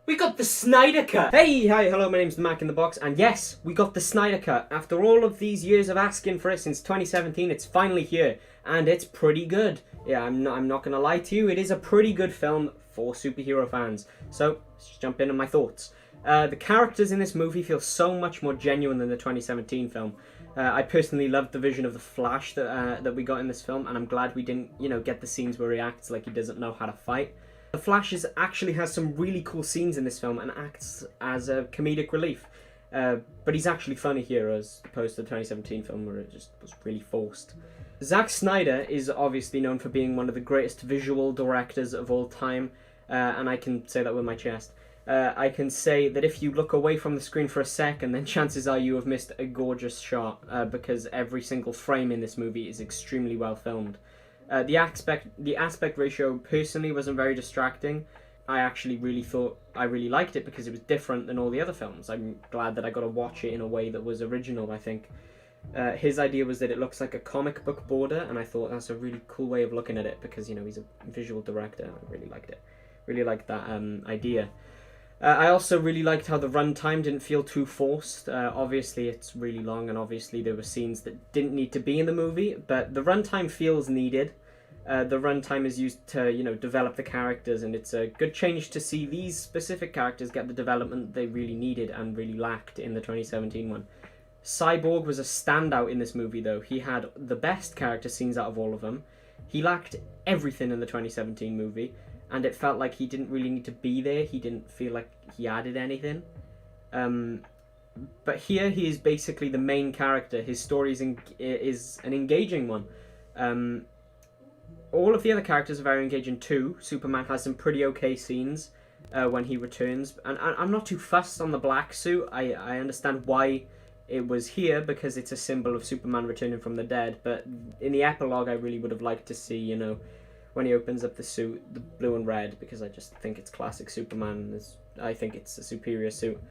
We got the Snyder Cut! Hey, hi, hello, my name's the Mac in the Box, and yes, we got the Snyder Cut. After all of these years of asking for it since 2017, it's finally here, and it's pretty good. Yeah, I'm not gonna lie to you, it is a pretty good film for superhero fans. So, let's just jump in on my thoughts. The characters in this movie feel so much more genuine than the 2017 film. I personally loved the vision of the Flash that we got in this film, and I'm glad we didn't, get the scenes where he acts like he doesn't know how to fight. The Flash actually has some really cool scenes in this film and acts as a comedic relief. But he's actually funny here as opposed to the 2017 film where it just was really forced. Zack Snyder is obviously known for being one of the greatest visual directors of all time, and I can say that with my chest. I can say that if you look away from the screen for a second, then chances are you have missed a gorgeous shot, because every single frame in this movie is extremely well filmed. The aspect ratio personally wasn't very distracting. I actually really thought I really liked it because it was different than all the other films. I'm glad that I got to watch it in a way that was original, I think. His idea was that it looks like a comic book border, and I thought that's a really cool way of looking at it because, he's a visual director. I really liked it. Really liked that idea. I also really liked how the runtime didn't feel too forced. Obviously, it's really long, and obviously there were scenes that didn't need to be in the movie, but the runtime feels needed. The runtime is used to, develop the characters, and it's a good change to see these specific characters get the development they really needed and really lacked in the 2017 one. Cyborg was a standout in this movie, though. He had the best character scenes out of all of them. He lacked everything in the 2017 movie, and it felt like he didn't really need to be there. He didn't feel like he added anything. But here he is basically the main character. His story is an engaging one. All of the other characters are very engaging too. Superman has some pretty okay scenes when he returns. And I'm not too fussed on the black suit. I understand why it was here because it's a symbol of Superman returning from the dead. But in the epilogue, I really would have liked to see, when he opens up the suit, the blue and red, because I just think it's classic Superman. I think it's a superior suit.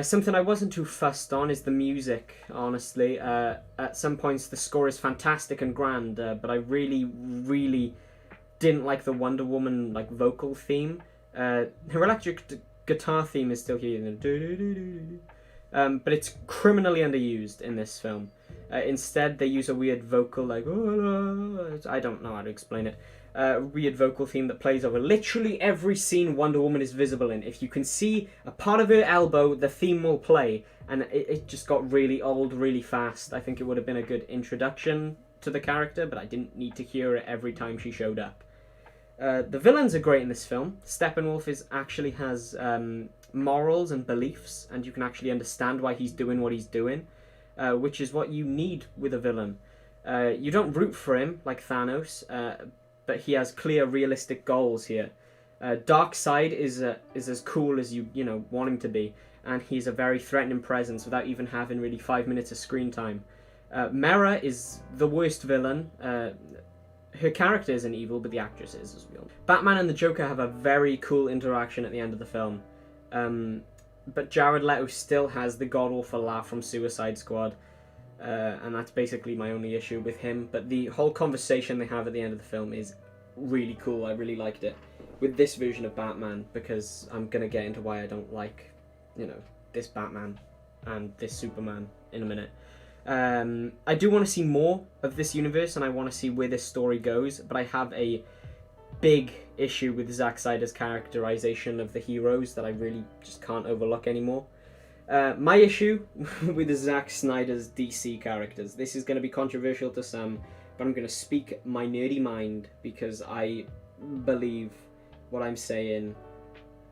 Something I wasn't too fussed on is the music, honestly. At some points, the score is fantastic and grand, but I really, really didn't like the Wonder Woman vocal theme. Her electric guitar theme is still here, but it's criminally underused in this film. Instead, they use a weird vocal, I don't know how to explain it. Weird vocal theme that plays over literally every scene Wonder Woman is visible in. If you can see a part of her elbow, the theme will play, and it just got really old really fast. I think it would have been a good introduction to the character, but I didn't need to hear it every time she showed up. The villains are great in this film. Steppenwolf actually has morals and beliefs, and you can actually understand why he's doing what he's doing, which is what you need with a villain. You don't root for him like Thanos, but he has clear, realistic goals here. Darkseid is as cool as you want him to be, and he's a very threatening presence without even having really 5 minutes of screen time. Mera is the worst villain. Her character isn't evil, but the actress is, as we all know. Batman and the Joker have a very cool interaction at the end of the film. But Jared Leto still has the god-awful laugh from Suicide Squad. And that's basically my only issue with him. But the whole conversation they have at the end of the film is really cool. I really liked it with this version of Batman, because I'm going to get into why I don't like, this Batman and this Superman in a minute. I do want to see more of this universe, and I want to see where this story goes, but I have a big issue with Zack Snyder's characterization of the heroes that I really just can't overlook anymore. My issue with Zack Snyder's DC characters, this is going to be controversial to some, but I'm going to speak my nerdy mind because I believe what I'm saying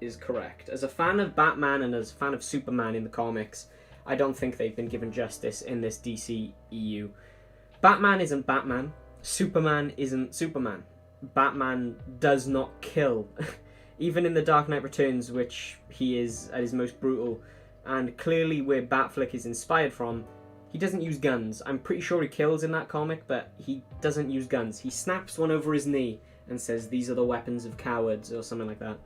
is correct. As a fan of Batman and as a fan of Superman in the comics, I don't think they've been given justice in this DC EU. Batman isn't Batman. Superman isn't Superman. Batman does not kill. Even in The Dark Knight Returns, which he is at his most brutal, and clearly where Batfleck is inspired from, he doesn't use guns. I'm pretty sure he kills in that comic, but he doesn't use guns. He snaps one over his knee and says, "These are the weapons of cowards," or something like that.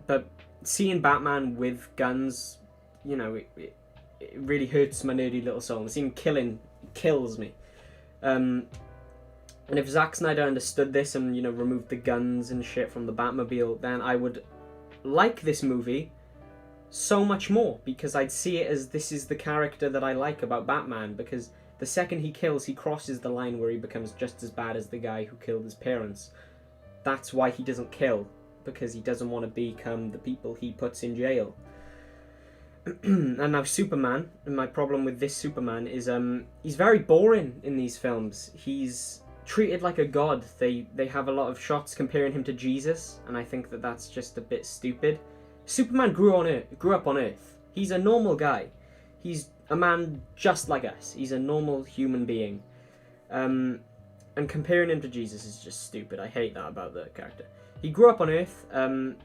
But seeing Batman with guns, it really hurts my nerdy little soul. And seeing killing kills me. And if Zack Snyder understood this and, removed the guns and shit from the Batmobile, then I would like this movie so much more, because I'd see it as this is the character that I like about Batman, because the second he kills, he crosses the line where he becomes just as bad as the guy who killed his parents. That's why he doesn't kill, because he doesn't want to become the people he puts in jail. And now Superman, and my problem with this Superman is he's very boring in these films. He's treated like a god. They have a lot of shots comparing him to Jesus, and I think that that's just a bit stupid. Superman grew up on Earth. He's a normal guy. He's a man just like us. He's a normal human being. And comparing him to Jesus is just stupid. I hate that about the character. He grew up on Earth, and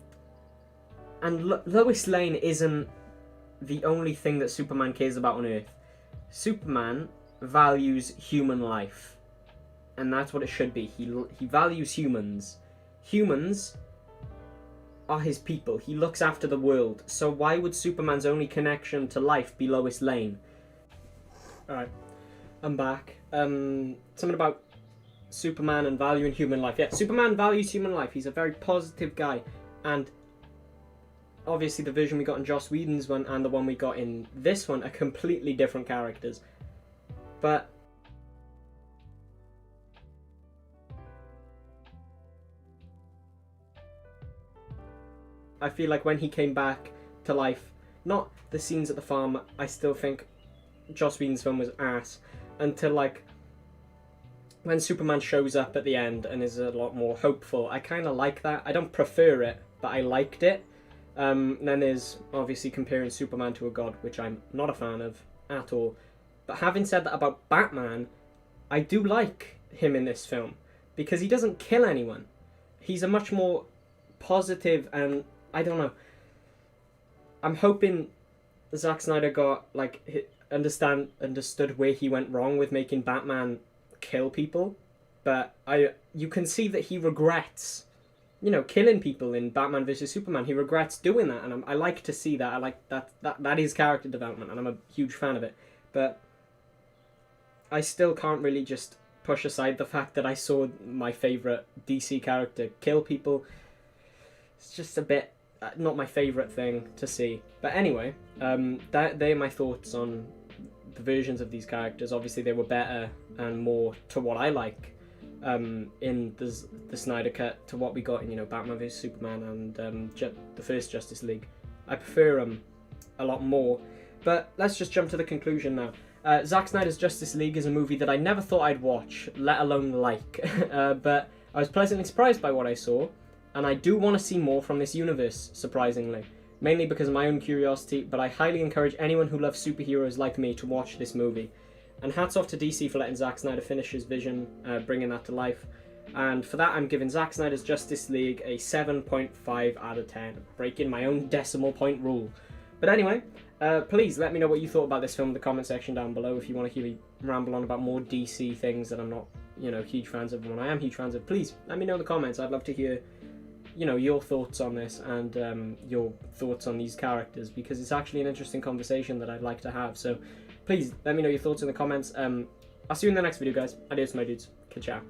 Lois Lane isn't the only thing that Superman cares about on Earth. Superman values human life, and that's what it should be. He values humans. Humans are his people. He looks after the world. So why would Superman's only connection to life be Lois Lane? Alright, I'm back. Something about Superman and valuing human life. Yeah, Superman values human life. He's a very positive guy, and obviously the version we got in Joss Whedon's one and the one we got in this one are completely different characters. But I feel like when he came back to life, not the scenes at the farm, I still think Joss Whedon's film was ass, until like when Superman shows up at the end and is a lot more hopeful. I kind of like that. I don't prefer it, but I liked it. Then there's obviously comparing Superman to a god, which I'm not a fan of at all. But having said that about Batman, I do like him in this film, because he doesn't kill anyone. He's a much more positive, and I don't know. I'm hoping Zack Snyder got understood where he went wrong with making Batman kill people, but you can see that he regrets, killing people in Batman vs Superman. He regrets doing that, and I like to see that. I like that is character development, and I'm a huge fan of it. But I still can't really just push aside the fact that I saw my favorite DC character kill people. It's just a bit not my favorite thing to see. But anyway, they're my thoughts on the versions of these characters. Obviously, they were better and more to what I like in the Snyder Cut to what we got in Batman vs Superman and the first Justice League. I prefer them a lot more. But let's just jump to the conclusion now. Zack Snyder's Justice League is a movie that I never thought I'd watch, let alone like. But I was pleasantly surprised by what I saw, and I do want to see more from this universe, surprisingly. Mainly because of my own curiosity, but I highly encourage anyone who loves superheroes like me to watch this movie. And hats off to DC for letting Zack Snyder finish his vision, bringing that to life. And for that, I'm giving Zack Snyder's Justice League a 7.5 out of 10, breaking my own decimal point rule. But anyway, please let me know what you thought about this film in the comment section down below. If you want to hear me ramble on about more DC things that I'm not, huge fans of, when I am huge fans of, please let me know in the comments. I'd love to hear your thoughts on this and your thoughts on these characters, because it's actually an interesting conversation that I'd like to have. So please let me know your thoughts in the comments. I'll see you in the next video, guys. Adios, my dudes. Ciao.